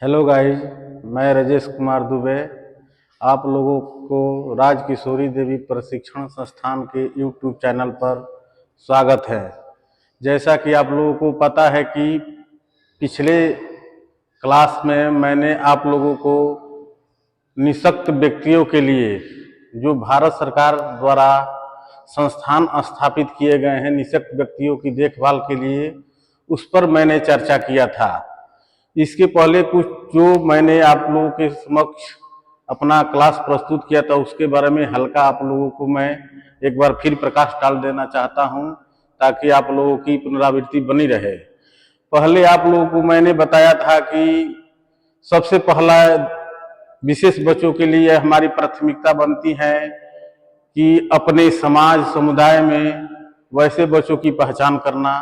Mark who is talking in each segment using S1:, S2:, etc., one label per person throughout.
S1: Hello guys, मैं राजेश कुमार दुबे आप लोगों को राज किशोरी देवी प्रशिक्षण संस्थान के यूट्यूब चैनल पर स्वागत है। जैसा कि आप लोगों को पता है कि पिछले क्लास में मैंने आप लोगों को निःशक्त व्यक्तियों के लिए जो भारत सरकार द्वारा संस्थान स्थापित किए गए हैं निःशक्त व्यक्तियों की देखभाल के लिए, उस पर मैंने चर्चा किया था। इसके पहले कुछ जो मैंने आप लोगों के समक्ष अपना क्लास प्रस्तुत किया था उसके बारे में हल्का आप लोगों को मैं एक बार फिर प्रकाश डाल देना चाहता हूं, ताकि आप लोगों की पुनरावृत्ति बनी रहे। पहले आप लोगों को मैंने बताया था कि सबसे पहला विशेष बच्चों के लिए हमारी प्राथमिकता बनती है कि अपने समाज समुदाय में वैसे बच्चों की पहचान करना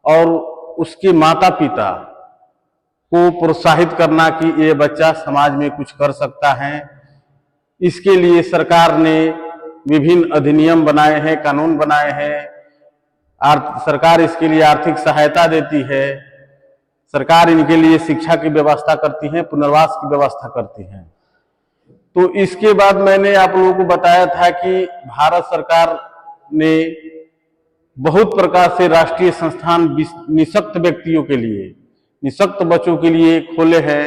S1: और उसके माता पिता को प्रोत्साहित करना कि ये बच्चा समाज में कुछ कर सकता है। इसके लिए सरकार ने विभिन्न अधिनियम बनाए हैं, कानून बनाए हैं। सरकार इसके लिए आर्थिक सहायता देती है। सरकार इनके लिए शिक्षा की व्यवस्था करती है, पुनर्वास की व्यवस्था करती है। तो इसके बाद मैंने आप लोगों को बताया था कि भारत सरकार ने बहुत प्रकार से राष्ट्रीय संस्थान निःशक्त व्यक्तियों के लिए, निःशक्त बच्चों के लिए खोले हैं।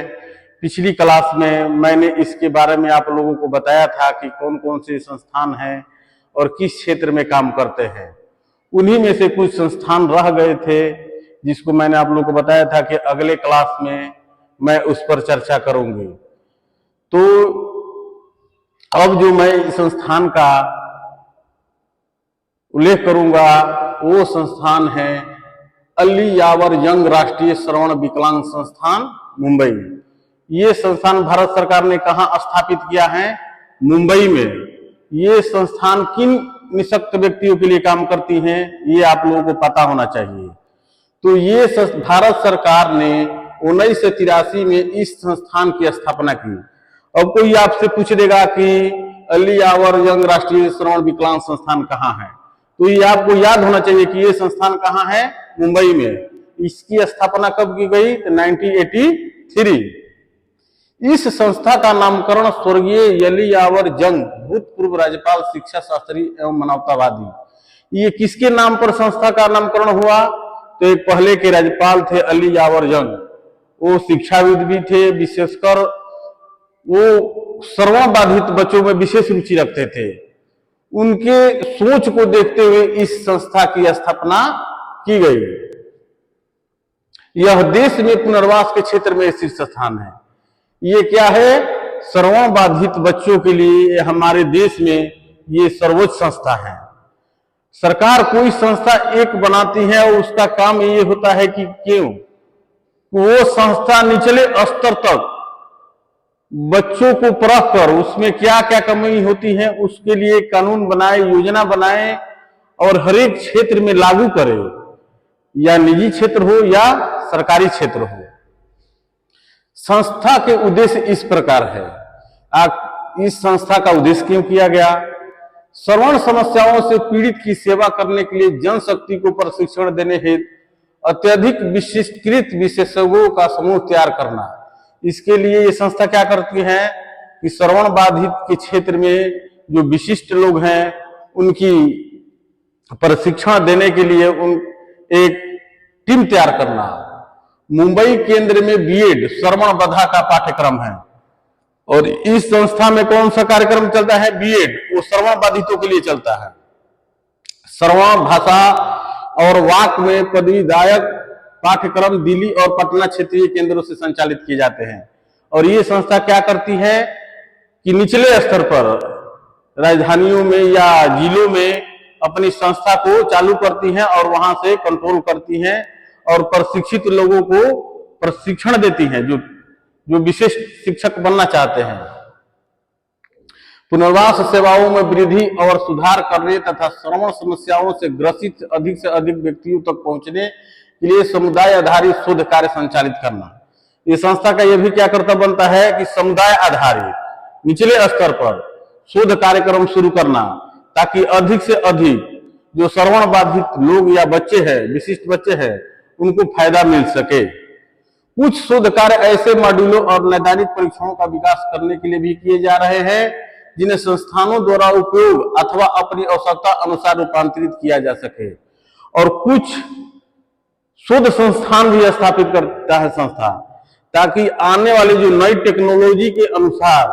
S1: पिछली क्लास में मैंने इसके बारे में आप लोगों को बताया था कि कौन कौन से संस्थान हैं और किस क्षेत्र में काम करते हैं। उन्हीं में से कुछ संस्थान रह गए थे जिसको मैंने आप लोगों को बताया था कि अगले क्लास में मैं उस पर चर्चा करूंगी। तो अब जो मैं इस संस्थान का उल्लेख करूंगा वो संस्थान है अली यावर यंग राष्ट्रीय श्रवण विकलांग संस्थान मुंबई। ये संस्थान भारत सरकार ने कहाँ स्थापित किया है? मुंबई में। ये संस्थान किन निःशक्त व्यक्तियों के लिए काम करती हैं ये आप लोगों को पता होना चाहिए। तो ये भारत सरकार ने 1983 में इस संस्थान की स्थापना की। अब कोई आपसे पूछ देगा कि अली यावर यंग राष्ट्रीय श्रवण विकलांग संस्थान कहाँ है, तो ये आपको याद होना चाहिए कि ये संस्थान कहाँ है? मुंबई में। इसकी स्थापना कब की गई? 1983। इस संस्था का नामकरण स्वर्गीय अली यावर जंग, भूतपूर्व राज्यपाल, शिक्षा शास्त्री एवं मानवतावादी, ये किसके नाम पर संस्था का नामकरण हुआ? तो एक पहले के राज्यपाल थे अली यावर जंग। वो शिक्षाविद भी थे, विशेषकर वो श्रवण बाधित बच्चों में विशेष रुचि रखते थे। उनके सोच को देखते हुए इस संस्था की स्थापना की गई। यह देश में पुनर्वास के क्षेत्र में स्थित संस्थान है। ये क्या है? श्रवण बाधित बच्चों के लिए हमारे देश में ये सर्वोच्च संस्था है। सरकार कोई संस्था एक बनाती है और उसका काम ये होता है कि क्यों वो संस्था निचले स्तर तक बच्चों को परख कर उसमें क्या क्या कमी होती है उसके लिए कानून बनाए, योजना बनाए और हर एक क्षेत्र में लागू करे, या निजी क्षेत्र हो या सरकारी क्षेत्र हो। संस्था के उद्देश्य इस प्रकार है। इस संस्था का उद्देश्य क्यों किया गया? श्रवण समस्याओं से पीड़ित की सेवा करने के लिए जनशक्ति को प्रशिक्षण देने हेतु अत्यधिक विशिष्टकृत विशेषज्ञों का समूह तैयार करना। इसके लिए ये संस्था क्या करती है कि श्रवण बाधित के क्षेत्र में जो विशिष्ट लोग हैं उनकी प्रशिक्षण देने के लिए एक टीम तैयार करना। मुंबई केंद्र में बीएड श्रवण बाधा का पाठ्यक्रम है और इस संस्था में कौन सा कार्यक्रम चलता है? बीएड, वो श्रवण बाधितों के लिए चलता है। श्रवण भाषा और वाक में पदवीदायक पाठ्यक्रम दिल्ली और पटना क्षेत्रीय केंद्रों से संचालित किए जाते हैं। और ये संस्था क्या करती है कि निचले स्तर पर राजधानियों में या जिलों में अपनी संस्था को चालू करती हैं और वहां से कंट्रोल करती हैं और प्रशिक्षित लोगों को प्रशिक्षण देती हैं जो विशेष शिक्षक बनना चाहते हैं। पुनर्वास सेवाओं में वृद्धि और सुधार करने तथा श्रवण समस्याओं से ग्रसित अधिक से अधिक व्यक्तियों तक पहुंचने के लिए समुदाय आधारित शोध कार्य संचालित करना। ये संस्था का यह भी क्या कर्तव्य बनता है कि समुदाय आधारित निचले स्तर पर शोध कार्यक्रम शुरू करना, ताकि अधिक से अधिक जो श्रवण बाधित लोग या बच्चे हैं, विशिष्ट बच्चे हैं, उनको फायदा मिल सके। कुछ शोध कार्य ऐसे मॉड्यूलों और नैदानिक परीक्षणों का विकास करने के लिए भी किए जा रहे हैं जिन्हें संस्थानों द्वारा उपयोग अथवा अपनी आवश्यकता अनुसार रूपांतरित किया जा सके। और कुछ शोध संस्थान भी स्थापित करता है संस्था, ताकि आने वाली जो नई टेक्नोलॉजी के अनुसार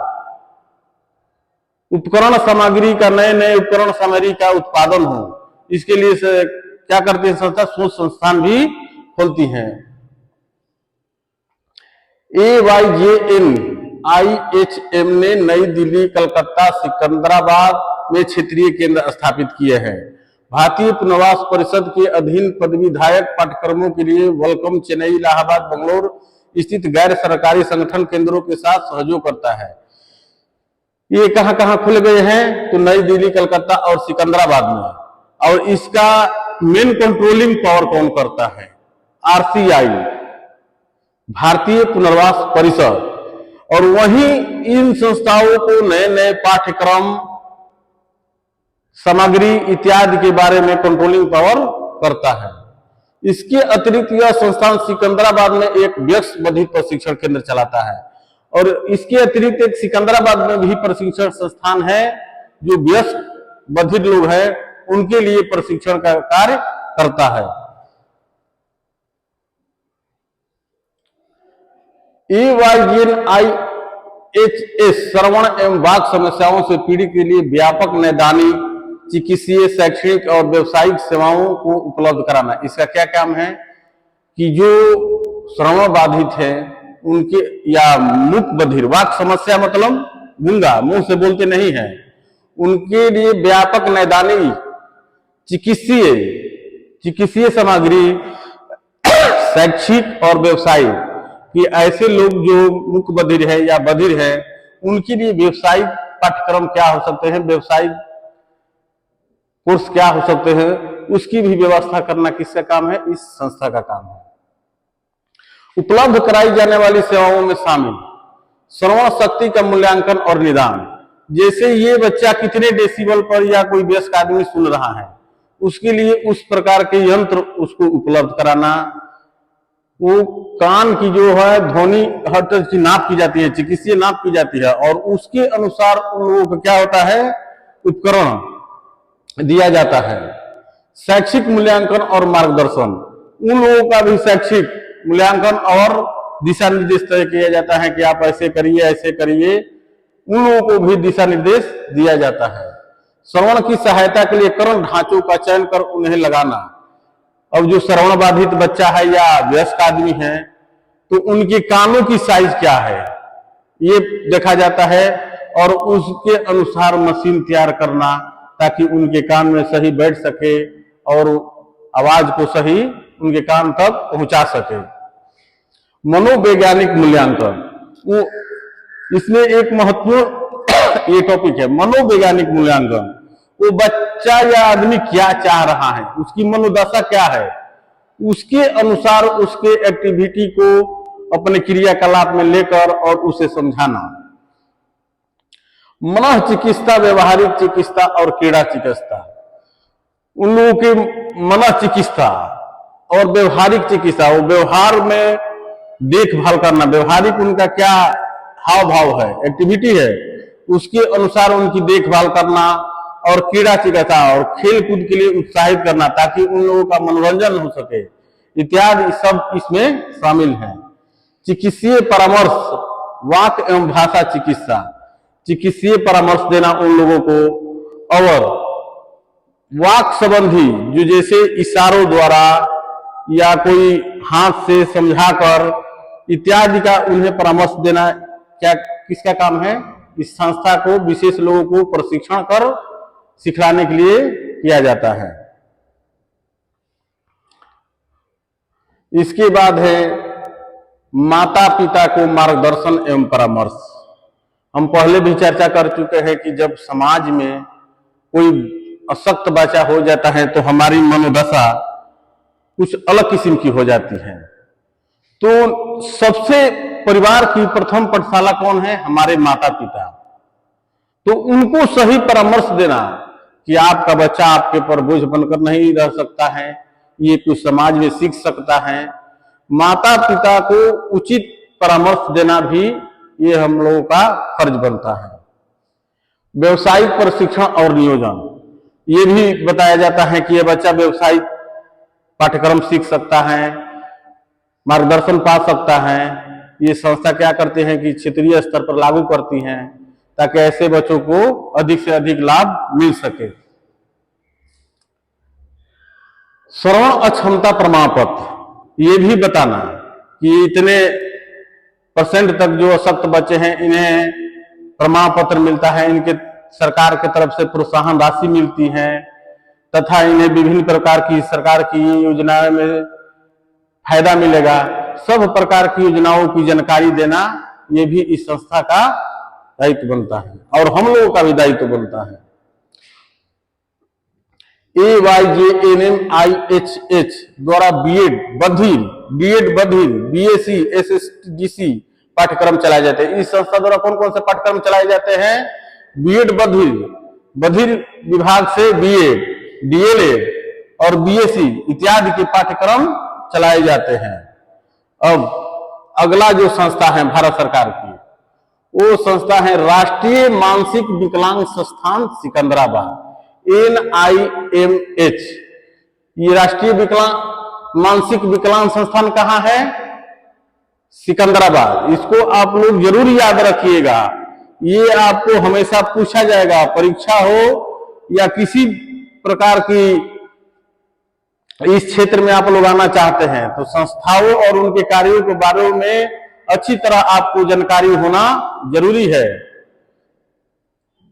S1: उपकरण सामग्री का, नए नए उपकरण सामग्री का उत्पादन हो। इसके लिए क्या करती है संस्था, शोध संस्थान भी खोलती है। AYJNIHM ने नई दिल्ली, कलकत्ता, सिकंदराबाद में क्षेत्रीय केंद्र स्थापित किए हैं। भारतीय पुनर्वास परिषद के अधीन पदवीधायक पाठ्यक्रमों के लिए वेलकम चेन्नई, इलाहाबाद, बंगलौर स्थित गैर सरकारी संगठन केंद्रों के साथ सहयोग करता है। ये कहां कहां खुल गए हैं, तो नई दिल्ली, कलकत्ता और सिकंदराबाद में। और इसका मेन कंट्रोलिंग पावर कौन करता है, RCI, भारतीय पुनर्वास परिषद। और वहीं इन संस्थाओं को नए नए पाठ्यक्रम, सामग्री इत्यादि के बारे में कंट्रोलिंग पावर करता है। इसके अतिरिक्त यह संस्थान सिकंदराबाद में एक वयस्क बधिर प्रशिक्षण केंद्र चलाता है। और इसके अतिरिक्त एक सिकंदराबाद में भी प्रशिक्षण संस्थान है जो वयस्क बधिर लोग हैं उनके लिए प्रशिक्षण का कार्य करता है। AYJNIHS श्रवण एवं वाक समस्याओं से पीड़ित के लिए व्यापक नैदानिक, चिकित्सीय, शैक्षणिक और व्यवसायिक सेवाओं को उपलब्ध कराना। इसका क्या काम है कि जो श्रवण बाधित है उनके, या मुख बधिर, वाक समस्या मतलब गूंगा, मुंह से बोलते नहीं है, उनके लिए व्यापक नैदानिक, चिकित्सीय सामग्री, शैक्षिक और व्यवसायिक, कि ऐसे लोग जो मुख बधिर है या बधिर है उनके लिए व्यवसायिक पाठ्यक्रम क्या हो सकते हैं, व्यवसायिक कोर्स क्या हो सकते हैं, उसकी भी व्यवस्था करना किसका काम है, इस संस्था का काम है। उपलब्ध कराई जाने वाली सेवाओं में शामिल श्रवण शक्ति का मूल्यांकन और निदान। जैसे ये बच्चा कितने डेसिबल पर या कोई वयस्क आदमी सुन रहा है, उसके लिए उस प्रकार के यंत्र उसको उपलब्ध कराना। वो कान की जो है ध्वनि हर तरह की नाप की जाती है, चिकित्सीय नाप की जाती है, और उसके अनुसार उन लोगों को क्या होता है, उपकरण दिया जाता है। शैक्षिक मूल्यांकन और मार्गदर्शन, उन लोगों का भी शैक्षिक मूल्यांकन और दिशा निर्देश तय किया जाता है कि आप ऐसे करिए, ऐसे करिए, उन लोगों को भी दिशा निर्देश दिया जाता है। श्रवण की सहायता के लिए कर्ण ढांचों का चयन कर उन्हें लगाना। अब जो श्रवण बाधित बच्चा है या वयस्क आदमी है तो उनके कानों की साइज क्या है ये देखा जाता है, और उसके अनुसार मशीन तैयार करना ताकि उनके कान में सही बैठ सके और आवाज को सही उनके कान तक पहुंचा सके। मनोवैज्ञानिक मूल्यांकन, वो इसमें एक महत्वपूर्ण ये टॉपिक है, मनोवैज्ञानिक मूल्यांकन। वो बच्चा या आदमी क्या चाह रहा है, उसकी मनोदशा क्या है, उसके अनुसार उसके एक्टिविटी को अपने क्रियाकलाप में लेकर और उसे समझाना। मनः चिकित्सा, व्यवहारिक चिकित्सा और क्रीड़ा चिकित्सा, उन लोगों की मनः चिकित्सा और व्यवहारिक चिकित्सा, वो व्यवहार में देखभाल करना, व्यवहारिक उनका क्या हाव भाव है, एक्टिविटी है, उसके अनुसार उनकी देखभाल करना। और क्रीड़ा चिकित्सा और खेल कूद के लिए उत्साहित करना ताकि उन लोगों का मनोरंजन हो सके, इत्यादि सब इसमें शामिल है। चिकित्सीय परामर्श, वाक एवं भाषा चिकित्सा, चिकित्सीय परामर्श देना उन लोगों को, और वाक संबंधी जो जैसे इशारों द्वारा या कोई हाथ से समझाकर इत्यादि का उन्हें परामर्श देना, क्या किसका काम है, इस संस्था को विशेष लोगों को प्रशिक्षण कर सिखलाने के लिए किया जाता है। इसके बाद है माता पिता को मार्गदर्शन एवं परामर्श। हम पहले भी चर्चा कर चुके हैं कि जब समाज में कोई अशक्त बच्चा हो जाता है तो हमारी मनोदशा कुछ अलग किस्म की हो जाती है। तो सबसे परिवार की प्रथम पाठशाला कौन है, हमारे माता पिता। तो उनको सही परामर्श देना कि आपका बच्चा आपके पर बोझ बनकर नहीं रह सकता है, ये कुछ समाज में सीख सकता है, माता पिता को उचित परामर्श देना भी ये हम लोगों का फर्ज बनता है। व्यवसायिक प्रशिक्षण और नियोजन, ये भी बताया जाता है कि ये बच्चा व्यवसायिक पाठ्यक्रम सीख सकता है, मार्गदर्शन पा सकता है। ये संस्था क्या करते हैं कि क्षेत्रीय स्तर पर लागू करती हैं ताकि ऐसे बच्चों को अधिक से अधिक लाभ मिल सके। श्रवण अक्षमता प्रमाण पत्र, ये भी बताना कि इतने % तक जो अशक्त बच्चे हैं इन्हें प्रमाण पत्र मिलता है, इनके सरकार की तरफ से प्रोत्साहन राशि मिलती है तथा इन्हें विभिन्न प्रकार की सरकार की योजनाओं में फायदा मिलेगा। सब प्रकार की योजनाओं की जानकारी देना ये भी इस संस्था का दायित्व बनता है और हम लोगों का भी दायित्व बनता है। AYJNMIHH द्वारा बीएड बधिर BSc SSGC पाठ्यक्रम चलाए जाते हैं। इस संस्था द्वारा कौन कौन से पाठ्यक्रम चलाए जाते हैं? बीएड बधिर विभाग से बीएड, डीएलएड और बीएससी इत्यादि के पाठ्यक्रम चलाए जाते हैं। अब अगला जो संस्था है भारत सरकार की, वो संस्था है राष्ट्रीय मानसिक विकलांग संस्थान सिकंदराबाद, NIMH। ये राष्ट्रीय मानसिक विकलांग संस्थान कहाँ है? सिकंदराबाद। इसको आप लोग जरूर याद रखिएगा, ये आपको हमेशा पूछा जाएगा, परीक्षा हो या किसी प्रकार की इस क्षेत्र में आप लोग आना चाहते हैं तो संस्थाओं और उनके कार्यों के बारे में अच्छी तरह आपको जानकारी होना जरूरी है।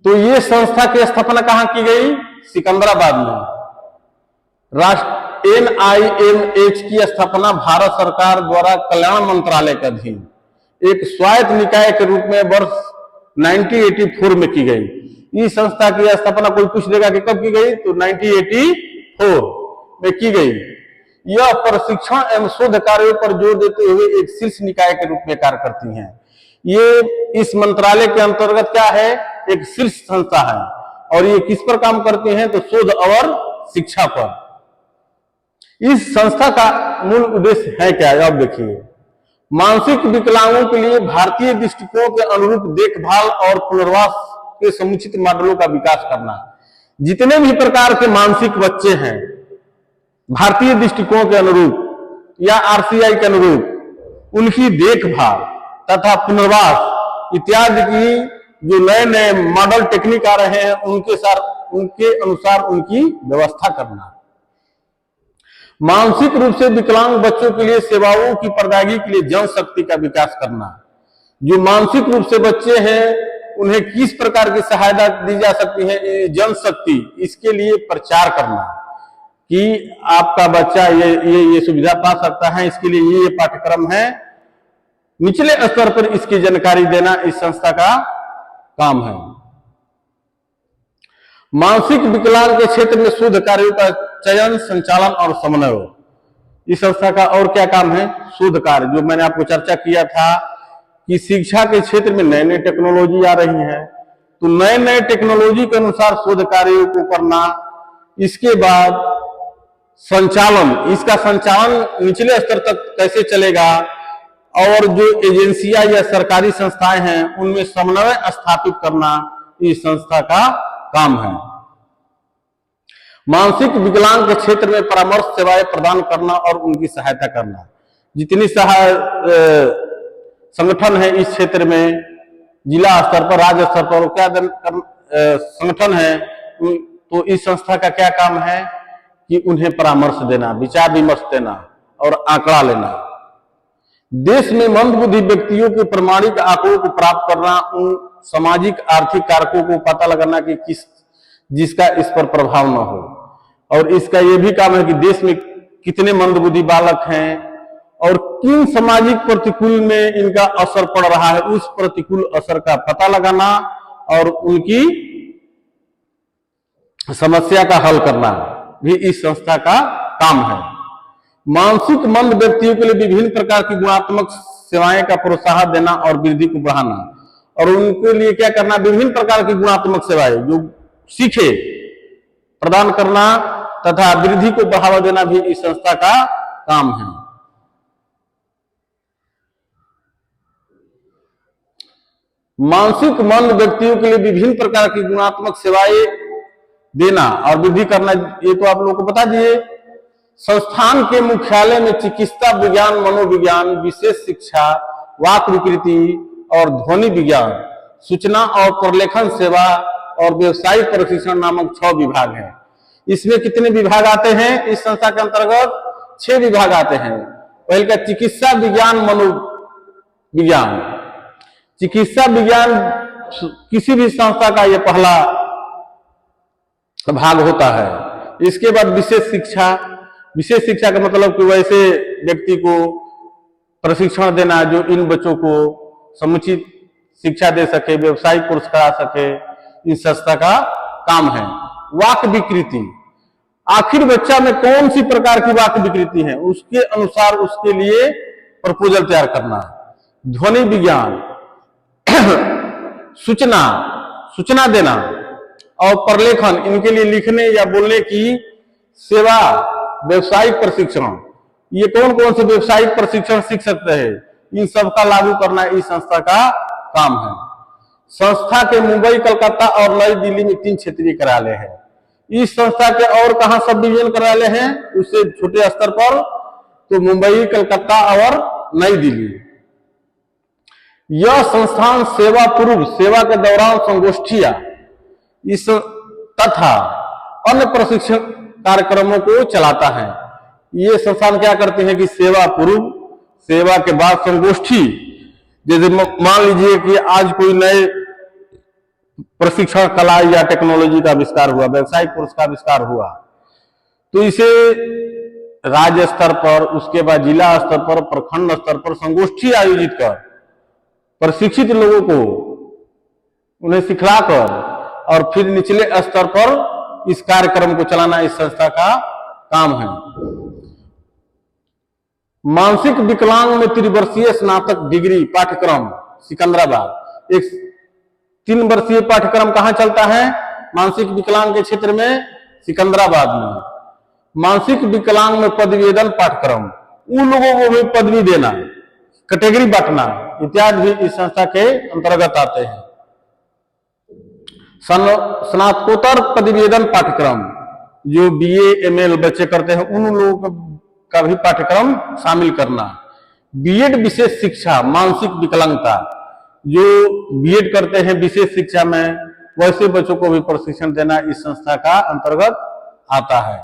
S1: तो ये संस्था की स्थापना कहां की गई? सिकंदराबाद में। NIMH की स्थापना भारत सरकार द्वारा कल्याण मंत्रालय के अधीन एक स्वायत्त निकाय के रूप में वर्ष 1984 में की गई। इस संस्था की स्थापना कोई पूछ देगा कि कब की गई, तो 1984 में की गई। यह प्रशिक्षण एवं शोध कार्यों पर जोर देते हुए एक शीर्ष निकाय के रूप में कार्य करती हैं। ये इस मंत्रालय के अंतर्गत क्या है? एक शीर्ष संस्था है और ये किस पर काम करती हैं? तो शोध और शिक्षा पर। इस संस्था का मूल उद्देश्य है क्या? अब देखिए, मानसिक विकलांगों के लिए भारतीय दृष्टिकोण के अनुरूप देखभाल और पुनर्वास के समुचित मॉडलों का विकास करना। जितने भी प्रकार के मानसिक बच्चे हैं, भारतीय दृष्टिकोण के अनुरूप या RCI के अनुरूप, उनकी देखभाल तथा पुनर्वास इत्यादि की जो नए नए मॉडल टेक्निक आ रहे हैं उनके अनुसार उनकी व्यवस्था करना। मानसिक रूप से विकलांग बच्चों के लिए सेवाओं की प्रदायगी के लिए जनशक्ति का विकास करना। जो मानसिक रूप से बच्चे हैं उन्हें किस प्रकार की सहायता दी जा सकती है, जनशक्ति, इसके लिए प्रचार करना कि आपका बच्चा ये सुविधा पा सकता है, इसके लिए ये पाठ्यक्रम है। निचले स्तर पर इसकी जानकारी देना इस संस्था का काम है। मानसिक विकलांग के क्षेत्र में शोध कार्यों का चयन, संचालन और समन्वय। इस संस्था का और क्या काम है? शोध कार्य। जो मैंने आपको चर्चा किया था कि शिक्षा के क्षेत्र में नए नए टेक्नोलॉजी आ रही है, तो नए नए टेक्नोलॉजी के अनुसार शोध कार्यों को करना। इसके बाद संचालन, इसका संचालन निचले स्तर तक कैसे चलेगा और जो एजेंसियां या सरकारी संस्थाएं हैं उनमें समन्वय स्थापित करना इस संस्था का काम है। मानसिक विकलांग के क्षेत्र में परामर्श सेवाएं प्रदान करना और उनकी सहायता करना। जितनी संगठन है इस क्षेत्र में, जिला स्तर पर, राज्य स्तर पर क्या संगठन है, तो इस संस्था का क्या काम है कि उन्हें परामर्श देना, विचार विमर्श देना और आंकड़ा लेना। देश में मंदबुद्धि व्यक्तियों के प्रमाणिक आंकड़ों को प्राप्त करना, उन सामाजिक आर्थिक कारकों को पता लगाना कि जिसका इस पर प्रभाव न हो। और इसका यह भी काम है कि देश में कितने मंदबुद्धि बालक हैं और किन सामाजिक प्रतिकूल में इनका असर पड़ रहा है, उस प्रतिकूल असर का पता लगाना और उनकी समस्या का हल करना भी इस संस्था का काम है। मानसिक मंद व्यक्तियों के लिए विभिन्न प्रकार की गुणात्मक सेवाएं का प्रोत्साहन देना और वृद्धि को बढ़ाना, और उनके लिए क्या करना, विभिन्न प्रकार की गुणात्मक सेवाएं जो सीखे प्रदान करना तथा वृद्धि को बढ़ावा देना भी इस संस्था का काम है। मानसिक मंद व्यक्तियों के लिए विभिन्न प्रकार की गुणात्मक सेवाएं देना और वृद्धि करना, ये तो आप लोगों को बता दिए। संस्थान के मुख्यालय में चिकित्सा विज्ञान, मनोविज्ञान, विशेष शिक्षा, वाक विकृति और ध्वनि विज्ञान, सूचना और प्रलेखन सेवा और व्यवसायिक प्रशिक्षण नामक 6 विभाग हैं। इसमें कितने विभाग आते हैं? इस संस्था के अंतर्गत 6 विभाग आते हैं। पहले का चिकित्सा विज्ञान, मनोविज्ञान। चिकित्सा विज्ञान किसी भी संस्था का यह पहला भाग होता है। इसके बाद विशेष शिक्षा। विशेष शिक्षा का मतलब कि वैसे व्यक्ति को प्रशिक्षण देना जो इन बच्चों को समुचित शिक्षा दे सके, व्यवसायिक कोर्स करा सके, इस संस्था का काम है। वाक विकृति, आखिर बच्चा में कौन सी प्रकार की वाक विकृति है, उसके अनुसार उसके लिए प्रपोजल तैयार करना। ध्वनि विज्ञान, सूचना देना और प्रलेखन, इनके लिए लिखने या बोलने की सेवा। व्यवसायिक प्रशिक्षण, ये कौन कौन से व्यवसायिक प्रशिक्षण सीख सकते हैं, इन सब का लागू करना इस संस्था का काम है। संस्था के मुंबई, कलकत्ता और नई दिल्ली में 3 क्षेत्रीय कार्यालय हैं। इस संस्था के और कहां सब डिवीजन कार्यालय हैं उससे छोटे स्तर पर, तो मुंबई, कलकत्ता और नई दिल्ली। यह संस्थान सेवा पूर्व, सेवा के दौरान संगोष्ठियां इस तथा अन्य प्रशिक्षण कार्यक्रमों को चलाता है। ये संस्थान क्या करते हैं कि सेवा पूर्व, सेवा के बाद संगोष्ठी, जैसे मान लीजिए कि आज कोई नए प्रशिक्षण कला या टेक्नोलॉजी का आविष्कार हुआ, व्यवसायिक कोर्स का आविष्कार हुआ, तो इसे राज्य स्तर पर, उसके बाद जिला स्तर पर, प्रखंड स्तर पर संगोष्ठी आयोजित कर प्रशिक्षित लोगों को उन्हें सिखलाकर और फिर निचले स्तर पर इस कार्यक्रम को चलाना इस संस्था का काम है। मानसिक विकलांग में त्रिवर्षीय स्नातक डिग्री पाठ्यक्रम सिकंदराबाद। एक 3 वर्षीय पाठ्यक्रम कहां चलता है? मानसिक विकलांग के क्षेत्र में सिकंदराबाद में। मानसिक विकलांग में पदवीधर पाठ्यक्रम, उन लोगों को भी पदवी देना, कैटेगरी बांटना इत्यादि भी इस संस्था के अंतर्गत आते हैं। स्नातकोत्तर पदवीधर पाठ्यक्रम, जो BA ML बच्चे करते हैं, उन लोगों का भी पाठ्यक्रम शामिल करना। B.Ed विशेष शिक्षा, मानसिक विकलांगता, जो B.Ed करते हैं विशेष शिक्षा में, वैसे बच्चों को भी प्रशिक्षण देना इस संस्था का अंतर्गत आता है।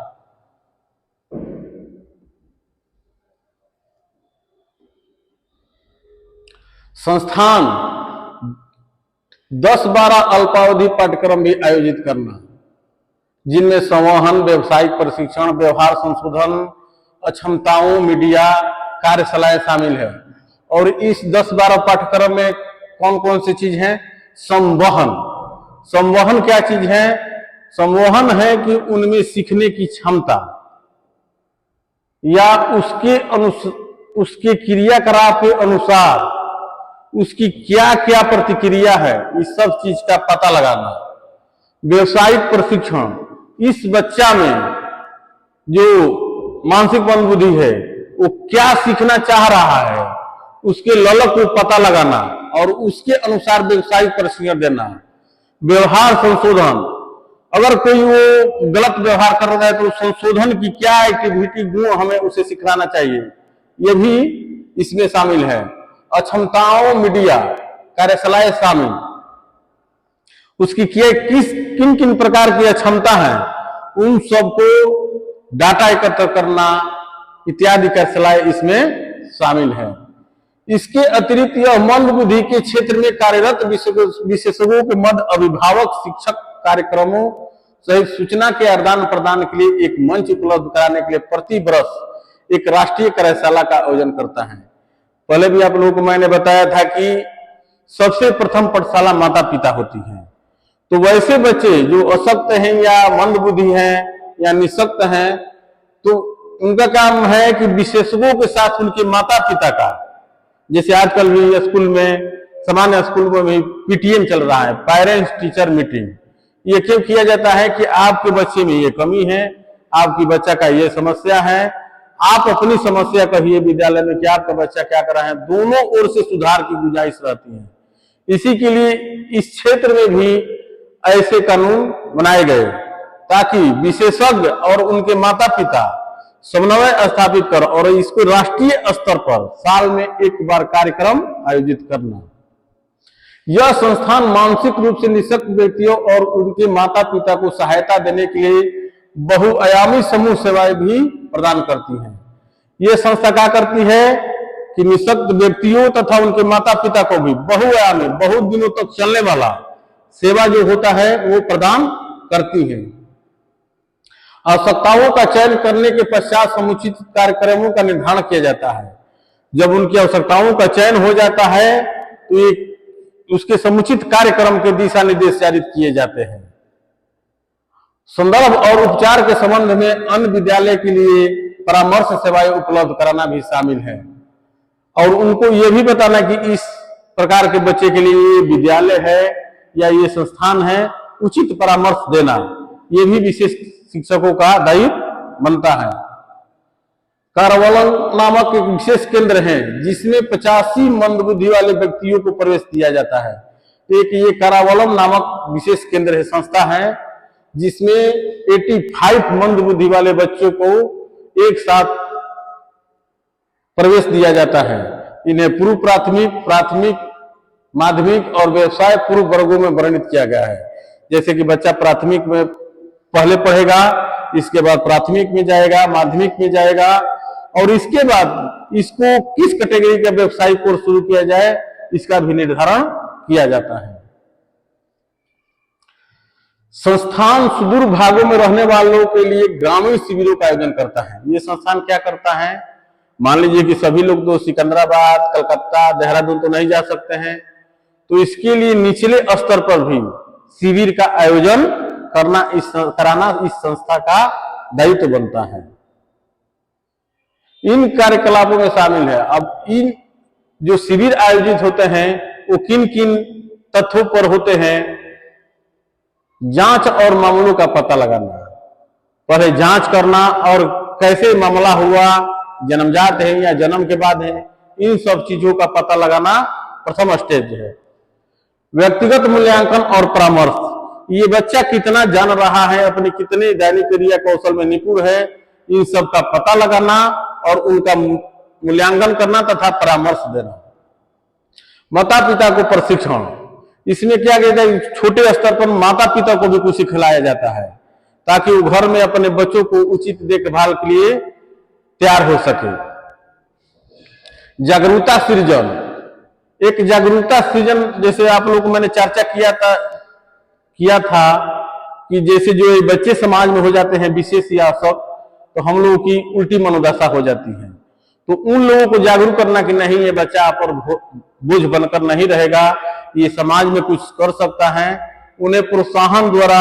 S1: संस्थान 10-12 अल्पावधि पाठ्यक्रम भी आयोजित करना, जिनमें संवहन, व्यवसायिक प्रशिक्षण, व्यवहार संशोधन, अक्षमताओं, मीडिया, कार्यशालाएं शामिल है। और इस 10-12 पाठ्यक्रम में कौन कौन सी चीज है? संवहन। संवहन क्या चीज है? संवहन है कि उनमें सीखने की क्षमता या उसके क्रियाकलाप के अनुसार उसकी क्या क्या प्रतिक्रिया है, इस सब चीज का पता लगाना। व्यवसायिक प्रशिक्षण, इस बच्चा में जो मानसिक मंदबुद्धि है वो क्या सीखना चाह रहा है, उसके ललक को पता लगाना और उसके अनुसार व्यवसायिक प्रशिक्षण देना। व्यवहार संशोधन, अगर कोई वो गलत व्यवहार कर रहा है तो संशोधन की क्या एक्टिविटी गुण हमें उसे सिखाना चाहिए, ये भी इसमें शामिल है। अक्षमताओं, मीडिया, कार्यशालाएं शामिल, उसकी किन किन प्रकार की अक्षमता है, उन सबको डाटा एकत्र करना इत्यादि कार्यशालाएं इसमें शामिल है। इसके अतिरिक्त यह मंद बुद्धि के क्षेत्र में कार्यरत विशेषज्ञों के मध्य अभिभावक शिक्षक कार्यक्रमों सहित सूचना के आदान प्रदान के लिए एक मंच उपलब्ध कराने के लिए प्रति वर्ष एक राष्ट्रीय कार्यशाला का आयोजन करता है। पहले भी आप लोगों को मैंने बताया था कि सबसे प्रथम पाठशाला माता पिता होती है। तो वैसे बच्चे जो अशक्त हैं या मंद बुद्धि हैं या निःशक्त हैं, तो उनका काम है कि विशेषज्ञों के साथ उनके माता पिता का, जैसे आजकल भी स्कूल में, सामान्य स्कूल में भी PTM चल रहा है, पेरेंट्स टीचर मीटिंग। ये क्यों किया जाता है कि आपके बच्चे में ये कमी है, आपकी बच्चा का ये समस्या है, आप अपनी समस्या कहिए विद्यालय में कि आपका बच्चा क्या कर रहा है, दोनों ओर से सुधार की गुंजाइश रहती है। इसी के लिए इस क्षेत्र में भी ऐसे कानून बनाए गए ताकि विशेषज्ञ और उनके माता पिता समन्वय स्थापित कर और इसको राष्ट्रीय स्तर पर साल में एक बार कार्यक्रम आयोजित करना। यह संस्थान मानसिक रूप से निःशक्त व्यक्तियों और उनके माता पिता को सहायता देने के लिए बहुआयामी समूह सेवाएं भी प्रदान करती है। यह संस्था क्या करती है कि निःशक्त व्यक्तियों तथा उनके माता पिता को भी बहुआयामी बहुत दिनों तक चलने वाला सेवा जो होता है वो प्रदान करती है। आवश्यकताओं का चयन करने के पश्चात समुचित कार्यक्रमों का निर्धारण किया जाता है। जब उनकी आवश्यकताओं का चयन हो जाता है तो उसके समुचित कार्यक्रम के दिशा निर्देश जारी किए जाते हैं। संदर्भ और उपचार के संबंध में अन्य विद्यालय के लिए परामर्श सेवाएं उपलब्ध कराना भी शामिल है और उनको यह भी बताना कि इस प्रकार के बच्चे के लिए ये विद्यालय है या ये संस्थान है, उचित परामर्श देना ये भी विशेष शिक्षकों का दायित्व बनता है। कारावलन नामक एक विशेष केंद्र है जिसमें 85 मंदबुद्धि वाले व्यक्तियों को प्रवेश दिया जाता है। एक ये कारावलन नामक विशेष केंद्र है, संस्था है जिसमें 85 मंदबुद्धि वाले बच्चों को एक साथ प्रवेश दिया जाता है। इन्हें पूर्व प्राथमिक, प्राथमिक, माध्यमिक और व्यवसाय पूर्व वर्गों में वर्णित किया गया है। जैसे कि बच्चा प्राथमिक में पहले पढ़ेगा, इसके बाद प्राथमिक में जाएगा, माध्यमिक में जाएगा और इसके बाद इसको किस कैटेगरी का व्यवसायिक कोर्स शुरू किया जाए इसका भी निर्धारण किया जाता है। संस्थान सुदूर भागों में रहने वालों के लिए ग्रामीण शिविरों का आयोजन करता है। ये संस्थान क्या करता है, मान लीजिए कि सभी लोग तो सिकंदराबाद, कलकत्ता, देहरादून तो नहीं जा सकते हैं, तो इसके लिए निचले स्तर पर भी शिविर का आयोजन कराना इस संस्था का दायित्व बनता है। इन कार्यकलापों में शामिल है। अब इन जो शिविर आयोजित होते हैं वो किन किन तथ्यों पर होते हैं, जांच और मामलों का पता लगाना, पहले जांच करना और कैसे मामला हुआ, जन्मजात है या जन्म के बाद है, इन सब चीजों का पता लगाना प्रथम स्टेज है। व्यक्तिगत मूल्यांकन और परामर्श, ये बच्चा कितना जान रहा है, अपने कितने दैनिक क्रिया कौशल में निपुण है, इन सब का पता लगाना और उनका मूल्यांकन करना तथा परामर्श देना। माता पिता को प्रशिक्षण, इसमें क्या कहते हैं, छोटे स्तर पर माता पिता को भी कुछ सिखलाया जाता है ताकि वो घर में अपने बच्चों को उचित देखभाल के लिए तैयार हो सके। जागरूकता सृजन, एक जागरूकता सृजन जैसे आप लोग को मैंने चर्चा किया था कि जैसे जो बच्चे समाज में हो जाते हैं विशेष या सब, तो हम लोगों की उल्टी मनोदशा हो जाती है, तो उन लोगों को जागरूक करना कि नहीं ये बच्चा आप पर बोझ बनकर नहीं रहेगा, ये समाज में कुछ कर सकता है। उन्हें प्रोत्साहन द्वारा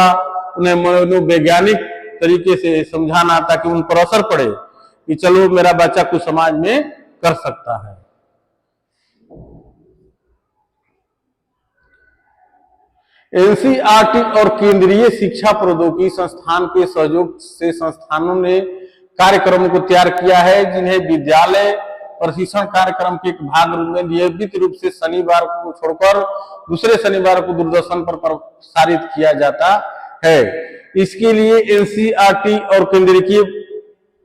S1: उन्हें मनोवैज्ञानिक तरीके से समझाना ताकि उन पर असर पड़े कि चलो मेरा बच्चा कुछ समाज में कर सकता है। एनसीईआरटी और केंद्रीय शिक्षा प्रौद्योगिकी संस्थान के सहयोग से संस्थानों ने कार्यक्रमों को तैयार किया है जिन्हें विद्यालय प्रशिक्षण कार्यक्रम के एक भाग रूप में नियमित रूप से शनिवार को छोड़कर दूसरे शनिवार को दूरदर्शन पर प्रसारित किया जाता है। इसके लिए एनसीईआरटी और केंद्रीय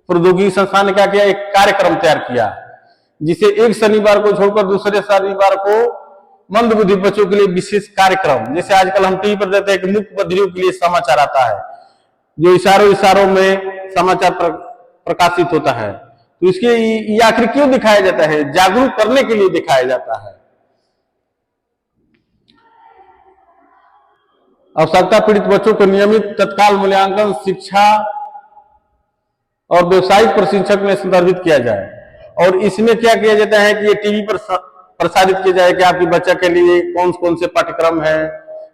S1: प्रौद्योगिकी संस्थान ने क्या किया, एक कार्यक्रम तैयार किया जिसे एक शनिवार को छोड़कर दूसरे शनिवार को मंदबुद्धि बच्चों के लिए विशेष कार्यक्रम, जैसे आजकल हम टीवी पर देखते हैं कि मूक बधिरों के लिए समाचार आता है जो इशारों में समाचार प्रकाशित होता है, तो इसके ये आखिर क्यों दिखाया जाता है, जागरूक करने के लिए दिखाया जाता है। आवश्यकता पीड़ित बच्चों को नियमित तत्काल मूल्यांकन, शिक्षा और व्यवसायिक प्रशिक्षक में संदर्भित किया जाए और इसमें क्या किया जाता है कि ये टीवी पर प्रसारित किया जाए कि आपके बच्चा के लिए कौन कौन से पाठ्यक्रम है,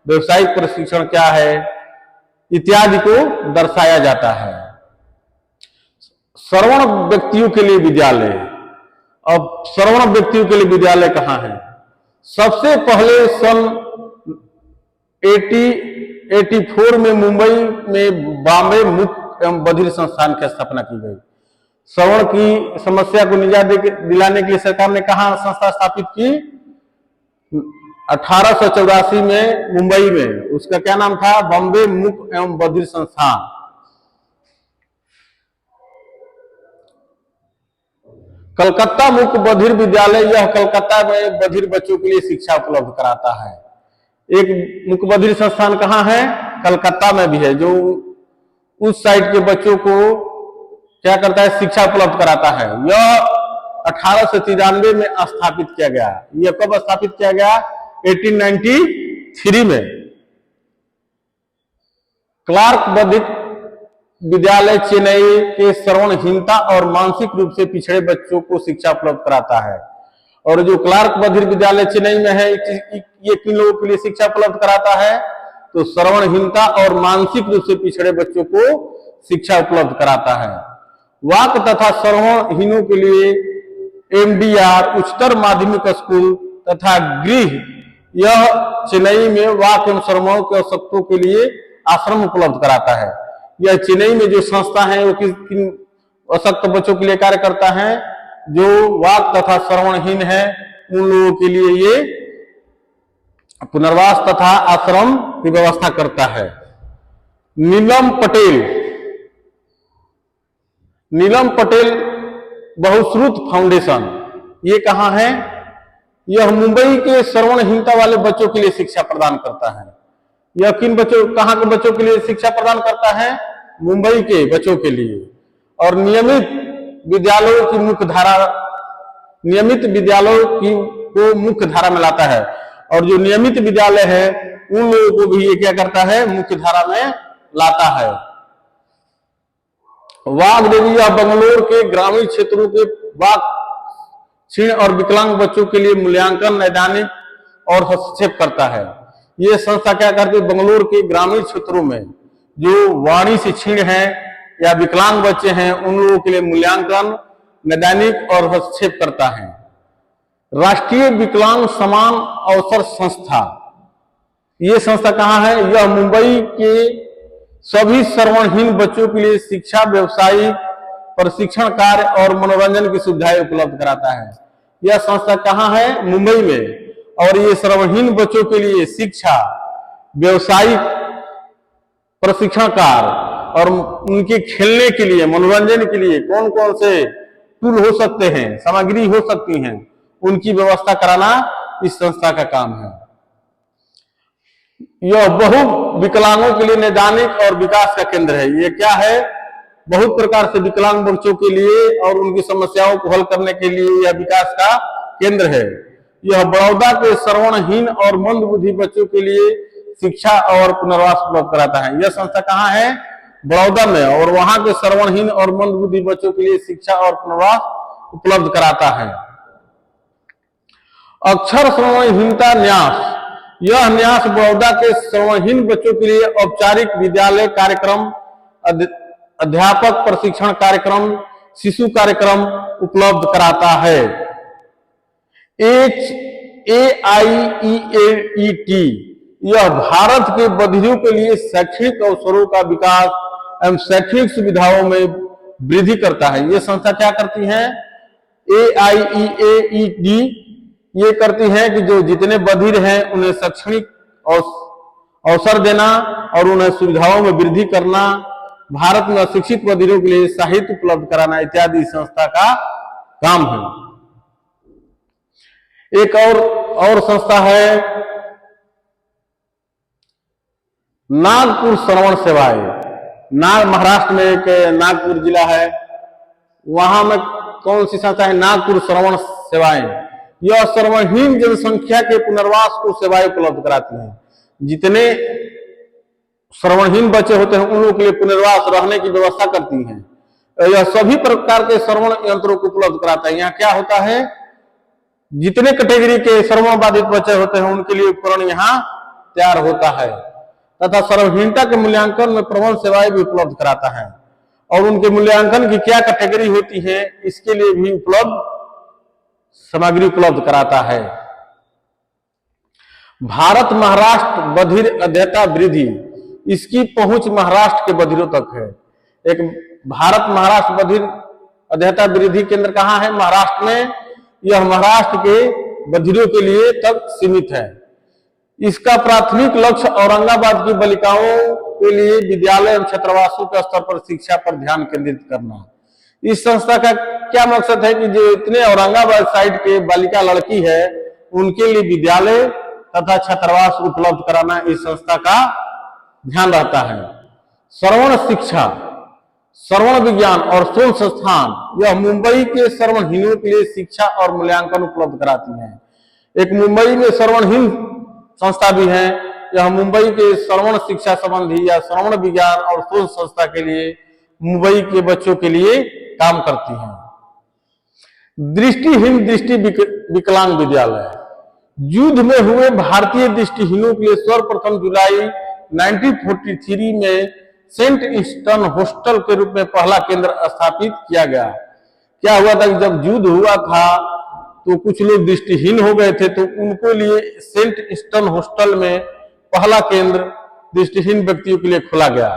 S1: व्यवसायिक प्रशिक्षण क्या है इत्यादि को दर्शाया जाता है। श्रवण व्यक्तियों के लिए विद्यालय, अब श्रवण व्यक्तियों के लिए विद्यालय कहाँ है, सबसे पहले सन 1884 में मुंबई में बॉम्बे मूक एवं बधिर संस्थान की स्थापना की गई। श्रवण की समस्या को निजात दिलाने के लिए सरकार ने कहा संस्था स्थापित की, 1884 में मुंबई में। उसका क्या नाम था? बॉम्बे मूक एवं बधिर संस्थान। कलकत्ता मूक बधिर विद्यालय, यह कलकत्ता में बधिर बच्चों के लिए शिक्षा उपलब्ध कराता है। एक मूक बधिर संस्थान कहाँ है? कलकत्ता में भी है, जो उस साइड के बच्चों को क्या करता है? शिक्षा उपलब्ध कराता है। यह 1893 में स्थापित किया गया। यह कब स्थापित किया गया? 1893 में। क्लार्क बधिर विद्यालय चेन्नई के श्रवणहीनता और मानसिक रूप से पिछड़े बच्चों को शिक्षा उपलब्ध कराता है। और जो क्लार्क बधिर विद्यालय चेन्नई में है, ये किन लोगों के लिए शिक्षा उपलब्ध कराता है? तो श्रवणहीनता और मानसिक रूप से पिछड़े बच्चों को शिक्षा उपलब्ध कराता है। वाक तथा श्रवणहीनों के लिए एमडीआर उच्चतर माध्यमिक स्कूल तथा गृह, यह चेन्नई में वाक एवं श्रवण के आवश्यकों के लिए आश्रम उपलब्ध कराता है। यह चेन्नई में जो संस्था है वो किन अशक्त बच्चों के लिए कार्य करता है? जो वाक तथा श्रवणहीन है उन लोगों के लिए ये पुनर्वास तथा आश्रम की व्यवस्था करता है। नीलम पटेल बहुश्रुत फाउंडेशन, ये कहाँ है? यह मुंबई के श्रवणहीनता वाले बच्चों के लिए शिक्षा प्रदान करता है। यह किन बच्चों, कहाँ के बच्चों के लिए शिक्षा प्रदान करता है? मुंबई के बच्चों के लिए। और नियमित विद्यालयों की मुख्य धारा में लाता है। और जो नियमित विद्यालय है उन लोगों को भी ये क्या करता है? मुख्य धारा में लाता है। वाघ देवी, यह बंगलोर के ग्रामीण क्षेत्रों के वाक क्षीण और विकलांग बच्चों के लिए मूल्यांकन, नैदानिक और हस्तक्षेप करता है। यह संस्था क्या करती है? बंगलोर के ग्रामीण क्षेत्रों में जो वाणी से क्षीण है या विकलांग बच्चे हैं उन लोगों के लिए मूल्यांकन, नैदानिक और हस्तक्षेप करता है। राष्ट्रीय विकलांग समान अवसर संस्था, यह संस्था कहाँ है? यह मुंबई के सभी श्रवणहीन बच्चों के लिए शिक्षा, व्यवसायिक प्रशिक्षण कार्य और मनोरंजन की सुविधाएं उपलब्ध कराता है। यह संस्था कहाँ है? मुंबई में। और ये श्रवणहीन बच्चों के लिए शिक्षा, व्यवसायिक प्रशिक्षण कार्य और उनके खेलने के लिए, मनोरंजन के लिए कौन कौन से टूल हो सकते हैं, सामग्री हो सकती हैं, उनकी व्यवस्था कराना इस संस्था का काम है। यह बहु विकलांगों के लिए नैदानिक और विकास का केंद्र है। ये क्या है? बहुत प्रकार से विकलांग बच्चों के लिए और उनकी समस्याओं को हल करने के लिए यह विकास का केंद्र है। यह बड़ौदा के श्रवणहीन और मंदबुद्धि बच्चों के लिए शिक्षा और पुनर्वास उपलब्ध कराता है। यह संस्था कहाँ है? बड़ौदा में। और वहां के श्रवणहीन और मंदबुद्धि बच्चों के लिए शिक्षा और पुनर्वास उपलब्ध कराता है। अक्षर श्रवणहीनता न्यास, यह न्यास बड़ौदा के श्रवणहीन बच्चों के लिए औपचारिक विद्यालय कार्यक्रम, अध्यापक प्रशिक्षण कार्यक्रम, शिशु कार्यक्रम उपलब्ध कराता है। AIEAET, यह भारत के बधिरों के लिए शैक्षणिक अवसरों का विकास एवं शैक्षणिक सुविधाओं में वृद्धि करता है। यह संस्था क्या करती है? AIEAET ये करती है कि जो जितने बधिर हैं उन्हें शैक्षणिक अवसर देना और उन्हें सुविधाओं में वृद्धि करना, भारत में अशिक्षित बधिरों के लिए साहित्य उपलब्ध कराना इत्यादि संस्था का काम है। एक और संस्था है नागपुर श्रवण सेवाएं। महाराष्ट्र में एक नागपुर जिला है, वहां में कौन सी संस्था है? नागपुर श्रवण सेवाएं। यह श्रवणहीन जनसंख्या के पुनर्वास को सेवाएं उपलब्ध कराती है। जितने श्रवणहीन बच्चे होते हैं उन लोगों के लिए पुनर्वास, रहने की व्यवस्था करती हैं। यह सभी प्रकार के श्रवण यंत्रों को उपलब्ध कराता है। यहाँ क्या होता है? जितने कैटेगरी के श्रवण बाधित बच्चे होते हैं उनके लिए उपकरण यहाँ तैयार होता है तथा श्रवणहीनता के मूल्यांकन में प्रबंध सेवाएं भी उपलब्ध कराता है। और उनके मूल्यांकन की क्या कैटेगरी होती है इसके लिए भी सामग्री उपलब्ध कराता है। भारत महाराष्ट्र बधिर अध्ययता वृद्धि, इसकी पहुंच महाराष्ट्र के बधिरों तक है। एक भारत महाराष्ट्र बधिर अध्ययता वृद्धि केंद्र कहाँ है? महाराष्ट्र में। यह महाराष्ट्र के बधिरों के लिए तक सीमित है। इसका प्राथमिक लक्ष्य औरंगाबाद की बालिकाओं के लिए विद्यालय एवं छात्रावासों के स्तर पर शिक्षा पर ध्यान केंद्रित करना। इस संस्था का क्या मकसद है कि जो इतने औरंगाबाद साइड के बालिका लड़की है उनके लिए विद्यालय तथा छात्रावास उपलब्ध कराना इस संस्था का ध्यान रहता है। श्रवण शिक्षा, श्रवण विज्ञान और शोध संस्थान, यह मुंबई के श्रवणहीनों के लिए शिक्षा और मूल्यांकन उपलब्ध कराती है। एक मुंबई में श्रवणहीन संस्था भी है। यह मुंबई के श्रवण शिक्षा संबंधी या श्रवण विज्ञान और शोध संस्था के लिए मुंबई के बच्चों के लिए काम करती हैं। दृष्टिहीन दृष्टि विकलांग विद्यालय, युद्ध में हुए भारतीय दृष्टिहीनों के लिए सर्वप्रथम जुलाई 1943 में सेंट ईस्टर्न हॉस्टल के रूप में पहला केंद्र स्थापित किया गया। क्या हुआ था कि जब युद्ध हुआ था तो कुछ लोग दृष्टिहीन हो गए थे, तो उनको लिए सेंट ईस्टर्न हॉस्टल में पहला केंद्र दृष्टिहीन व्यक्तियों के लिए खोला गया।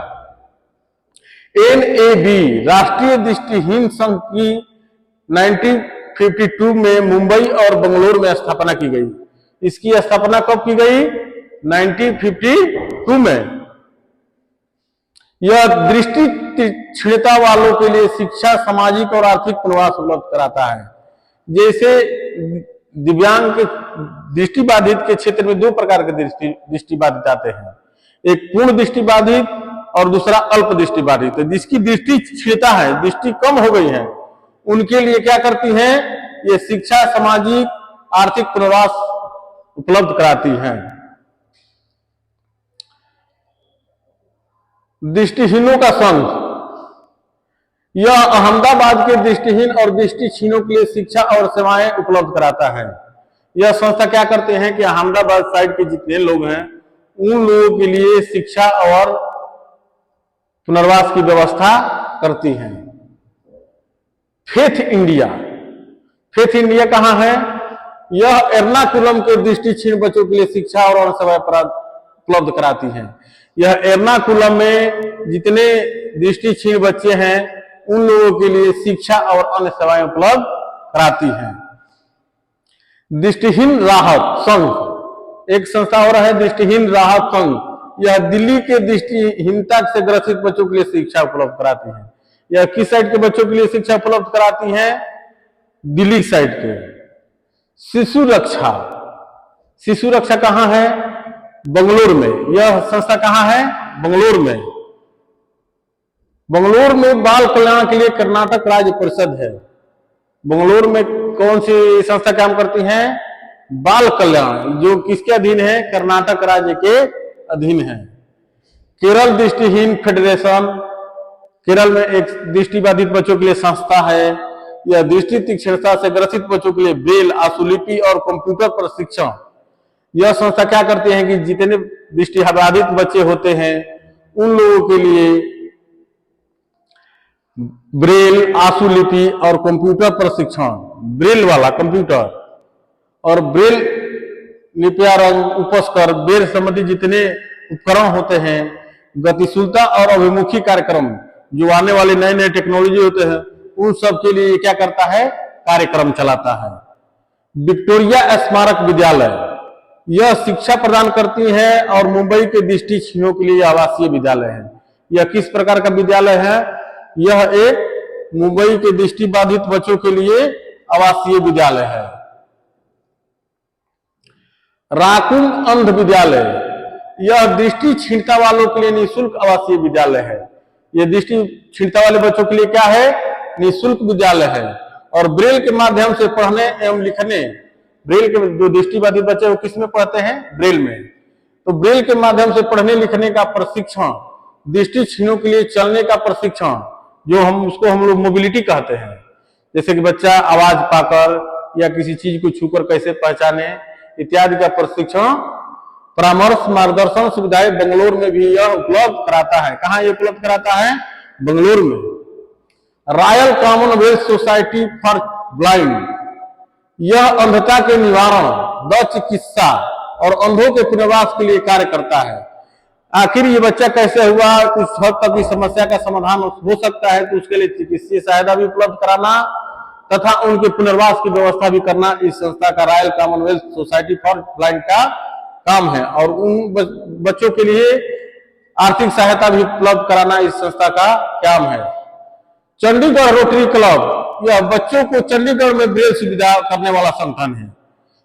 S1: NAB राष्ट्रीय दृष्टिहीन संघ की 1952 में मुंबई और बंगलोर में स्थापना की गई। इसकी स्थापना कब की गई? 1952 में। यह दृष्टि तीक्ष्णता वालों के लिए शिक्षा, सामाजिक और आर्थिक पुनर्वास उपलब्ध कराता है। जैसे दिव्यांग के दृष्टिबाधित के क्षेत्र में दो प्रकार के दृष्टिबाधित आते हैं, एक पूर्ण दृष्टिबाधित और दूसरा अल्प दृष्टिबाधित। जिसकी दृष्टि क्षीणता है, दृष्टि कम हो गई है, उनके लिए क्या करती हैं? ये शिक्षा, सामाजिक, आर्थिक पुनर्वास उपलब्ध कराती हैं। दृष्टिहीनों का संघ, यह अहमदाबाद के दृष्टिहीन और दृष्टिक्षीणों के लिए शिक्षा और सेवाएं उपलब्ध कराता है। यह संस्था क्या करते हैं कि अहमदाबाद साइड के जितने लोग हैं उन लोगों के लिए शिक्षा और पुनर्वास की व्यवस्था करती हैं। फेथ इंडिया, फेथ इंडिया कहां है? यह एर्नाकुलम के दृष्टिक्षीण बच्चों के लिए शिक्षा और अन्य सेवाएं उपलब्ध कराती हैं। यह एर्नाकुलम में जितने दृष्टिक्षीण बच्चे हैं उन लोगों के लिए शिक्षा और अन्य सेवाएं उपलब्ध कराती हैं। दृष्टिहीन राहत संघ, एक संस्था और है दृष्टिहीन राहत संघ। यह दिल्ली के दृष्टिहीनता से ग्रसित बच्चों के लिए शिक्षा उपलब्ध कराती है। यह किस साइड के बच्चों के लिए शिक्षा उपलब्ध कराती है? दिल्ली साइड के। शिशु रक्षा, शिशु रक्षा कहां है? बंगलोर में। यह संस्था कहां है? बंगलोर में। बंगलोर में बाल कल्याण के लिए कर्नाटक राज्य परिषद है। बंगलोर में कौन सी संस्था काम करती है? बाल कल्याण, जो किसके अधीन है? कर्नाटक राज्य के अधीन है। केरल दृष्टिहीन फेडरेशन, केरल में एक दृष्टिबाधित बच्चों के लिए संस्था है। यह दृष्टि तीक्ष्णता से ग्रसित बच्चों के लिए ब्रेल, आशुलिपि और कंप्यूटर प्रशिक्षण। यह संस्था क्या करती है कि जितने दृष्टिबाधित बच्चे होते हैं उन लोगों के लिए ब्रेल, आशुलिपि और कंप्यूटर प्रशिक्षण, ब्रेल वाला कंप्यूटर और ब्रेल लिप्यारंग, उपस्कर, ब्रेल संबंधी जितने उपकरण होते हैं, गतिशीलता और अभिमुखी कार्यक्रम, जो आने वाले नए नए टेक्नोलॉजी होते हैं उन सब के लिए क्या करता है? कार्यक्रम चलाता है। विक्टोरिया स्मारक विद्यालय, यह शिक्षा प्रदान करती है और मुंबई के दृष्टिहीनों के लिए आवासीय विद्यालय है। यह किस प्रकार का विद्यालय है? यह एक मुंबई के दृष्टिबाधित बच्चों के लिए आवासीय विद्यालय है। राकुम अंध विद्यालय, यह दृष्टि क्षीणता वालों के लिए निःशुल्क आवासीय विद्यालय है। यह दृष्टि क्षीणता वाले बच्चों के लिए क्या है? निःशुल्क विद्यालय है। और ब्रेल के माध्यम से पढ़ने एवं लिखने, ब्रेल के जो दृष्टिबाधित बच्चे वो किस में पढ़ते हैं? ब्रेल में। तो ब्रेल के माध्यम से पढ़ने लिखने का प्रशिक्षण, दृष्टिहीनों के लिए चलने का प्रशिक्षण, जो हम लोग मोबिलिटी कहते हैं, जैसे कि बच्चा आवाज पाकर या किसी चीज को छूकर कैसे पहचाने इत्यादि का प्रशिक्षण, परामर्श, मार्गदर्शन सुविधाएं बंगलोर में भी यह उपलब्ध कराता है। कहां ये उपलब्ध कराता है? बंगलोर में। Royal Commonwealth society for blind, यह अंधता के निवारण, द चिकित्सा और अंधों के पुनर्वास के लिए कार्य करता है। आखिर ये बच्चा कैसे हुआ, कुछ हद तक इस समस्या का समाधान हो सकता है, तो उसके लिए चिकित्सीय सहायता भी उपलब्ध कराना तथा उनके पुनर्वास की व्यवस्था भी करना इस संस्था का, royal Commonwealth society for blind का काम है और उन बच्चों के लिए आर्थिक सहायता भी उपलब्ध कराना इस संस्था का काम है। चंडीगढ़ रोटरी क्लब, यह बच्चों को चंडीगढ़ में ब्रेल सुविधा करने वाला संगठन है।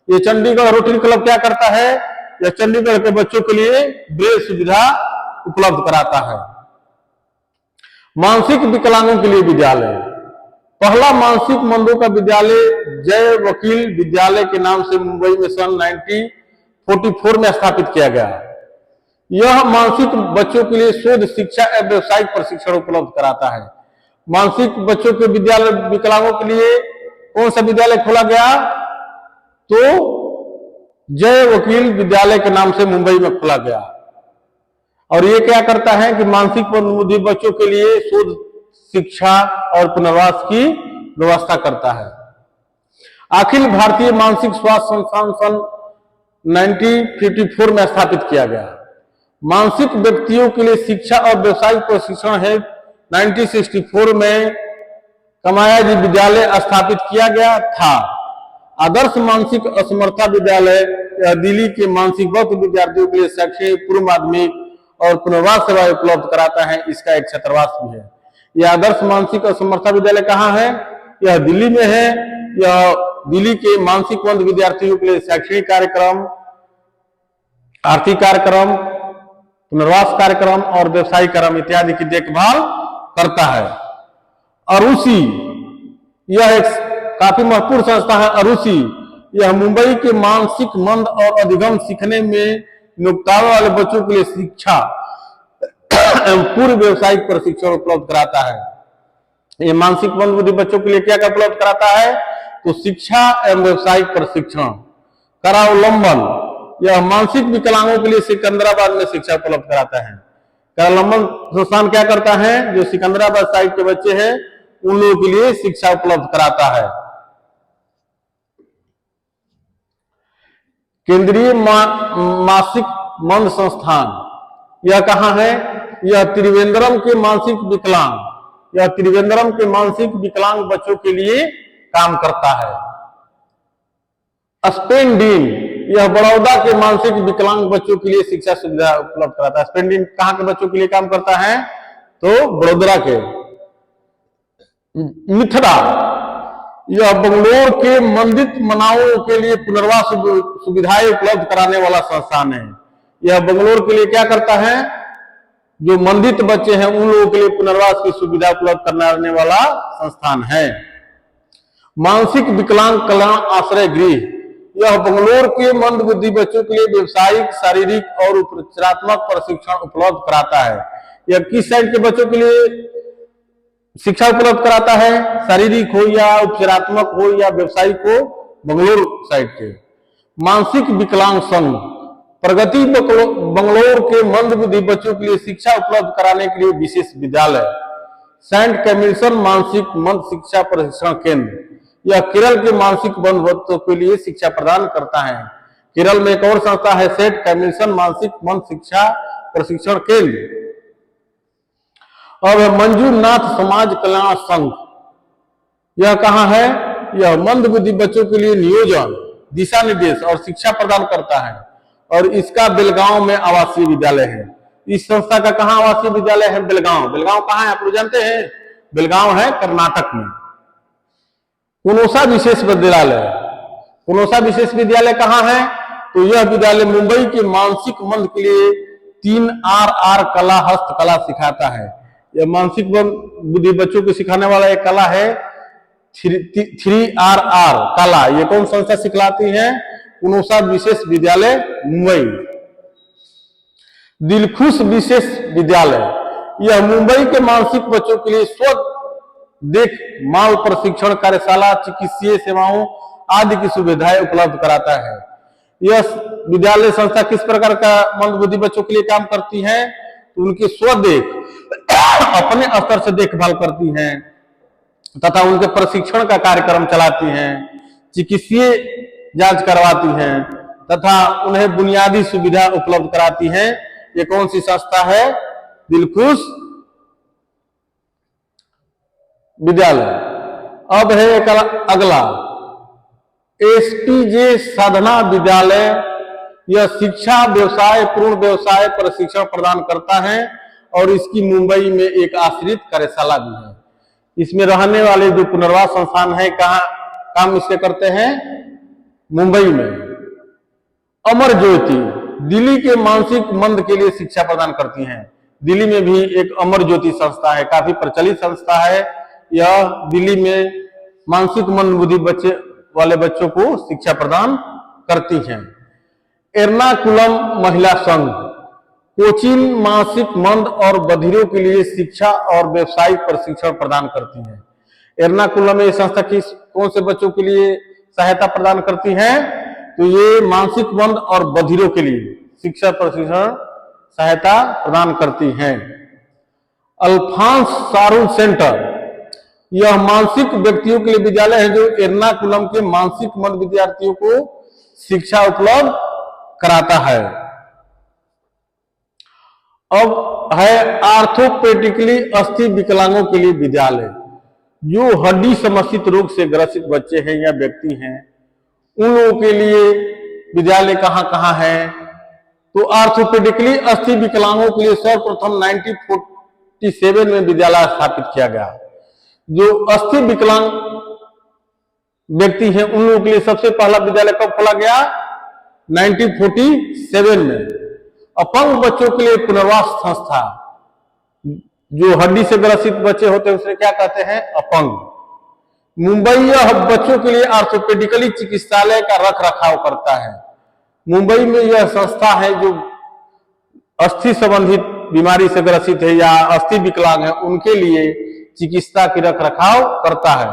S1: ये चंडीगढ़ रोटरी क्लब क्या करता है, यह चंडीगढ़ के बच्चों के लिए ब्रेल सुविधा उपलब्ध कराता है। मानसिक विकलांगों के लिए विद्यालय, पहला मानसिक मंदों का विद्यालय जय वकील विद्यालय के नाम से मुंबई में सन 1944 में स्थापित किया गया। यह मानसिक बच्चों के लिए शोध शिक्षा एवं व्यवसायिक प्रशिक्षण उपलब्ध कराता है। मानसिक बच्चों के विद्यालय विकलांगों के लिए कौन सा विद्यालय खोला गया, तो जय वकील विद्यालय के नाम से मुंबई में खोला गया। और ये क्या करता है कि मानसिक मंदबुद्धि बच्चों के लिए शोध शिक्षा और पुनर्वास की व्यवस्था करता है। अखिल भारतीय मानसिक स्वास्थ्य संस्थान सन 1954 में स्थापित किया गया। मानसिक व्यक्तियों के लिए शिक्षा और व्यवसायिक प्रशिक्षण है 1964 में कमाया जी विद्यालय स्थापित किया गया था। आदर्श मानसिक असमर्था विद्यालय दिल्ली के मानसिक वक्त विद्यार्थियों के लिए शैक्षणिक पूर्व माध्यमिक और पुनर्वास सेवाएं उपलब्ध कराता है। इसका एक छात्रावास भी है। यह आदर्श मानसिक असमर्था विद्यालय कहाँ है, यह दिल्ली में है। यह दिल्ली के मानसिक मंद विद्यार्थियों के लिए शैक्षणिक कार्यक्रम, आर्थिक कार्यक्रम, पुनर्वास कार्यक्रम और व्यवसायिक कार्यक्रम इत्यादि की देखभाल करता है। अरुषि, यह एक काफी महत्वपूर्ण संस्था है। अरुषि यह मुंबई के मानसिक मंद और अधिगम सीखने में नियुक्ताओं वाले बच्चों के लिए शिक्षा एवं पूर्व व्यवसायिक प्रशिक्षण उपलब्ध कराता है। ये मानसिक मंद बुद्धि बच्चों के लिए क्या क्या उपलब्ध कराता है, तो शिक्षा एवं व्यवसायिक प्रशिक्षण। करावलंबन, यह मानसिक विकलांगों के लिए सिकंदराबाद में शिक्षा उपलब्ध कराता है। करावलंबन संस्थान क्या करता है, जो सिकंदराबाद साइड के बच्चे हैं उन लोगों के लिए शिक्षा उपलब्ध कराता है। केंद्रीय मानसिक मंद संस्थान, यह कहां है, यह त्रिवेंद्रम के मानसिक विकलांग, यह त्रिवेंद्रम के मानसिक विकलांग बच्चों के लिए काम करता है। स्पेंडिन, यह बड़ौदा के मानसिक विकलांग बच्चों के लिए शिक्षा सुविधा उपलब्ध कराता है। स्पेंडिन कहां के बच्चों के लिए काम करता है, तो बड़ोदरा के। मिथरा, यह बंगलोर के मंदित मनाओं के लिए पुनर्वास सुविधाएं उपलब्ध कराने वाला संस्थान है। यह बंगलोर के लिए क्या करता है, जो मंदित बच्चे हैं उन लोगों के लिए पुनर्वास की सुविधा उपलब्ध कराने वाला संस्थान है। मानसिक विकलांग कल्याण आश्रय गृह, यह बंगलोर के मंद बुद्धि बच्चों के लिए व्यवसायिक, शारीरिक और उपचारात्मक प्रशिक्षण उपलब्ध कराता है। यह किस साइड के बच्चों के लिए शिक्षा उपलब्ध कराता है, शारीरिक हो या उपचारात्मक हो या व्यवसायिक हो, बंगलोर साइड के। मानसिक विकलांग संघ, प्रगति बंगलोर के मंद बुद्धि बच्चों के लिए शिक्षा उपलब्ध कराने के लिए विशेष विद्यालय। सेंट कैमिल्सन मानसिक मंद शिक्षा प्रशिक्षण केंद्र, यह केरल के मानसिक मंद बच्चों के लिए शिक्षा प्रदान करता है। केरल में एक और संस्था है सेंट कैमिल्सन मानसिक मंद शिक्षा प्रशिक्षण केंद्र। और मंजूनाथ समाज कल्याण संघ, यह कहां है, यह मंद बुद्धि बच्चों के लिए नियोजन, दिशा निर्देश और शिक्षा प्रदान करता है। और इसका बेलगांव में आवासीय विद्यालय है। इस संस्था का कहां आवासीय विद्यालय है, बेलगांव। बेलगांव कहां है आप लोग जानते हैं, बेलगांव है कर्नाटक में। पुनोसा विशेष विद्यालय, पुनोसा विशेष विद्यालय कहां है, तो यह विद्यालय मुंबई के मानसिक मंद के लिए 3RR कला हस्तकला सिखाता है। यह मानसिक बुद्धि बच्चों को सिखाने वाला एक कला है 3RR कला। ये कौन संस्था सिखलाती है, पुनोसा विशेष विद्यालय मुंबई। दिलखुश विशेष विद्यालय, यह मुंबई के मानसिक बच्चों के लिए स्व देखभाल प्रशिक्षण, कार्यशाला, चिकित्सीय सेवाओं आदि की सुविधाएं उपलब्ध कराता है। यह विद्यालय संस्था किस प्रकार का मंद बुद्धि बच्चों के लिए काम करती है, तो उनके स्वदेख अपने स्तर से देखभाल करती हैं तथा उनके प्रशिक्षण का कार्यक्रम चलाती हैं, चिकित्सीय जांच करवाती हैं तथा उन्हें बुनियादी सुविधा उपलब्ध कराती हैं। ये कौन सी संस्था है, दिलखुश विद्यालय। अब है अगला STJ साधना विद्यालय। यह शिक्षा व्यवसाय पूर्ण व्यवसाय प्रशिक्षण प्रदान करता है और इसकी मुंबई में एक आश्रित कार्यशाला भी है। इसमें रहने वाले जो पुनर्वास संस्थान है कहाँ काम इससे करते हैं, मुंबई में। अमर ज्योति दिल्ली के मानसिक मंद के लिए शिक्षा प्रदान करती हैं। दिल्ली में भी एक अमर ज्योति संस्था है, काफी प्रचलित संस्था है। यह दिल्ली में मानसिक मंद बुद्धि वाले बच्चों को शिक्षा प्रदान करती हैं। एर्नाकुलम महिला संघ कोचीन मानसिक मंद और बधिरों के लिए शिक्षा और व्यवसायिक प्रशिक्षण प्रदान करती है। एर्नाकुलम में संस्था कौन से बच्चों के लिए सहायता प्रदान करती है, तो ये मानसिक मंद और बधिरों के लिए शिक्षा प्रशिक्षण सहायता प्रदान करती हैं। अल्फांस सारू सेंटर यह मानसिक व्यक्तियों के लिए विद्यालय है जो एर्नाकुलम के मानसिक मंद विद्यार्थियों को शिक्षा उपलब्ध कराता है। अब है आर्थोपेडिकली अस्थि विकलांगों के लिए विद्यालय। जो हड्डी समस्या रोग से ग्रसित बच्चे हैं या व्यक्ति हैं, उन लोगों के लिए विद्यालय कहाँ कहाँ है, तो आर्थोपेडिकली अस्थि विकलांगों के लिए सर्वप्रथम 1947 में विद्यालय स्थापित किया गया। जो अस्थि विकलांग व्यक्ति हैं उन लोगों के लिए सबसे पहला विद्यालय कब खोला गया, 1947 में। अपंग बच्चों के लिए पुनर्वास संस्था, जो हड्डी से ग्रसित बच्चे होते हैं उसे क्या कहते हैं, अपंग। मुंबई यह बच्चों के लिए आर्थोपेडिकली चिकित्सालय का रख रखाव करता है। मुंबई में यह संस्था है जो अस्थि संबंधित बीमारी से ग्रसित है या अस्थि विकलांग है उनके लिए चिकित्सा की रख रखाव करता है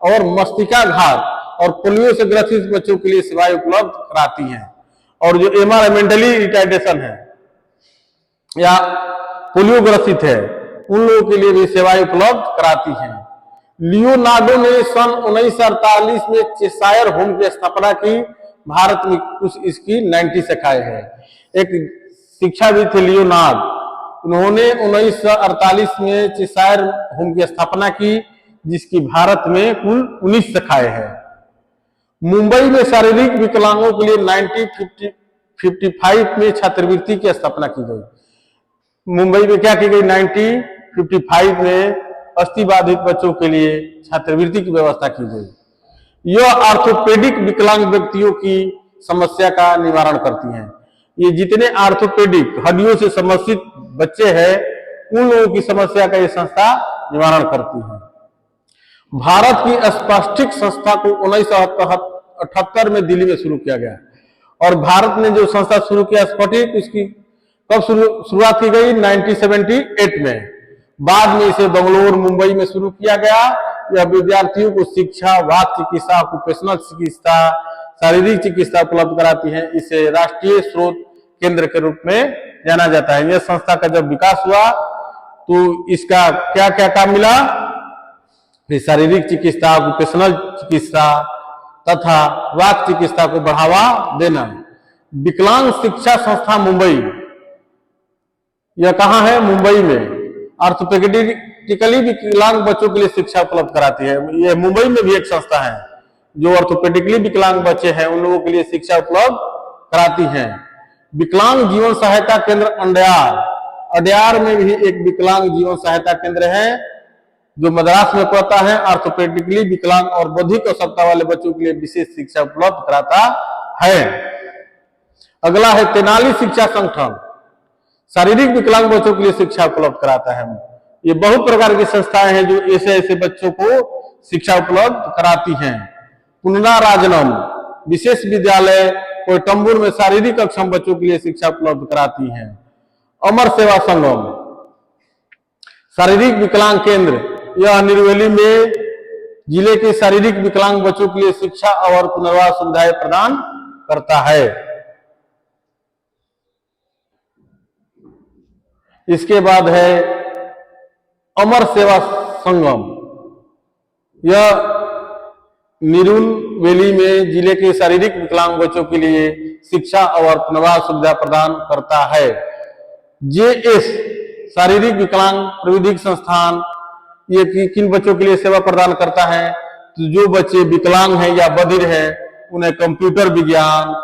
S1: और मस्तिष्काघात और पोलियो से ग्रसित बच्चों के लिए सेवाएं उपलब्ध कराती हैं। और जो मेंटली रिटार्डेशन है या पोलियो ग्रसित है उन लोगों के लिए भी सेवाएं उपलब्ध कराती हैं। लियोनार्डो ने सन 1948 में चेशायर होम की स्थापना की। भारत में कुछ इसकी 90 शाखाएं हैं। एक शिक्षाविद थे लियोनार्ड, उन्होंने 1948 में चेशायर होम की स्थापना की जिसकी भारत में कुल 19 शाखाएं हैं। मुंबई में शारीरिक विकलांगों के लिए 1955 में छात्रवृत्ति की स्थापना की गई। मुंबई में क्या की गई, 1955 में अस्थि बाधित बच्चों के लिए छात्रवृत्ति की व्यवस्था की गई। यह आर्थोपेडिक विकलांग व्यक्तियों की समस्या का निवारण करती हैं। ये जितने आर्थोपेडिक हड्डियों से समस्या बच्चे हैं उन लोगों की समस्या का ये संस्था निवारण करती है। भारत की स्पास्टिक संस्था को 1978 में दिल्ली में शुरू किया गया और भारत ने जो संस्था शुरू किया स्पास्टिक, उसकी कब शुरुआत की गई, 1978 में। बाद में इसे बंगलोर मुंबई में शुरू किया गया। यह विद्यार्थियों को शिक्षा, वाक चिकित्सा, ऑक्यूपेशनल चिकित्सा, शारीरिक चिकित्सा उपलब्ध कराती है। इसे राष्ट्रीय स्रोत केंद्र के रूप में जाना जाता है। यह संस्था का जब विकास हुआ तो इसका क्या क्या काम मिला, शारीरिक चिकित्सा, ऑक्यूपेशनल चिकित्सा तथा वाक चिकित्सा को बढ़ावा देना। विकलांग शिक्षा संस्था मुंबई, यह कहाँ है, मुंबई में। आर्थोपेडिकली विकलांग बच्चों के लिए शिक्षा उपलब्ध कराती है। यह मुंबई में भी एक संस्था है जो आर्थोपेडिकली विकलांग बच्चे हैं उन लोगों के लिए शिक्षा उपलब्ध कराती है। विकलांग जीवन सहायता केंद्र अड्यार, अड्यार में भी एक विकलांग जीवन सहायता केंद्र है जो मद्रास में पड़ता है। आर्थोपेडिकली विकलांग और बौद्धिक आवश्यकता वाले बच्चों के लिए विशेष शिक्षा उपलब्ध कराता है। अगला है तेनाली शिक्षा संगठन, शारीरिक विकलांग बच्चों के लिए शिक्षा उपलब्ध कराता है। ये बहुत प्रकार की संस्थाएं हैं जो ऐसे ऐसे बच्चों को शिक्षा उपलब्ध कराती हैं। पुनराराजनम विशेष विद्यालय कोयटंबूर में शारीरिक अक्षम बच्चों के लिए शिक्षा उपलब्ध कराती हैं। अमर सेवा संगम शारीरिक विकलांग केंद्र, यह निर्वेली में जिले के शारीरिक विकलांग बच्चों के लिए शिक्षा और पुनर्वास सुविधाएं प्रदान करता है। इसके बाद है अमर सेवा संगम, यह निर्वेली में जिले के शारीरिक विकलांग बच्चों के लिए शिक्षा और पुनर्वास सुविधा प्रदान करता है। जेएस शारीरिक विकलांग प्रविधिक संस्थान, ये किन बच्चों के लिए सेवा प्रदान करता है, तो जो बच्चे विकलांग हैं या बधिर हैं उन्हें कंप्यूटर विज्ञान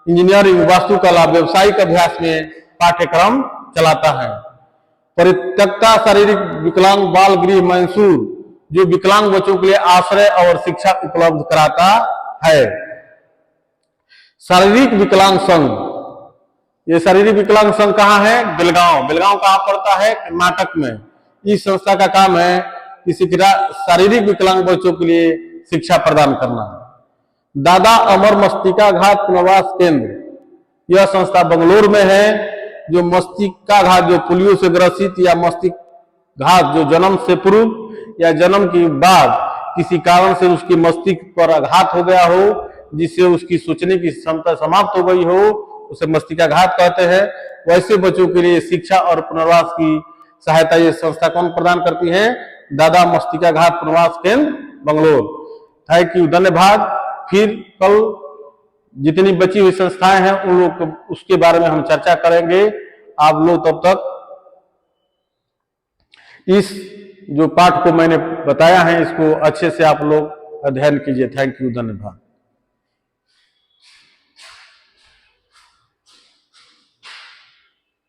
S1: इंजीनियरिंग, वास्तुकला, व्यावसायिक अभ्यास में पाठ्यक्रम चलाता है। परित्यक्ता शारीरिक विकलांग बाल गृह मैसूर जो विकलांग बच्चों के लिए आश्रय और शिक्षा उपलब्ध कराता है। शारीरिक विकलांग संघ, ये शारीरिक विकलांग संघ कहाँ है? बेलगांव। बेलगांव कहाँ पड़ता है? कर्नाटक में। इस संस्था का काम है किसी शारीरिक विकलांग बच्चों के लिए शिक्षा प्रदान करना। दादा अमर मस्तिकाघात पुनर्वास केंद्र, यह संस्था बंगलोर में है। जो मस्तिकाघात, जो पोलियो से ग्रसित या मस्तिकाघात जो जन्म से पूर्व या जन्म के बाद किसी कारण से उसके मस्तिष्क पर आघात हो गया हो, जिससे उसकी सोचने की क्षमता समाप्त हो गई हो, उसे मस्तिकाघात कहते हैं। वैसे बच्चों के लिए शिक्षा और पुनर्वास की सहायता ये संस्था कौन प्रदान करती है? दादा मस्तिकाघात पुनर्वास केंद्र, बंगलोर। थैंक यू, धन्यवाद। फिर कल जितनी बची हुई संस्थाएं हैं उन लोग को उसके बारे में हम चर्चा करेंगे। आप लोग तब तक इस जो पाठ को मैंने बताया है इसको अच्छे से आप लोग अध्ययन कीजिए। थैंक यू, धन्यवाद।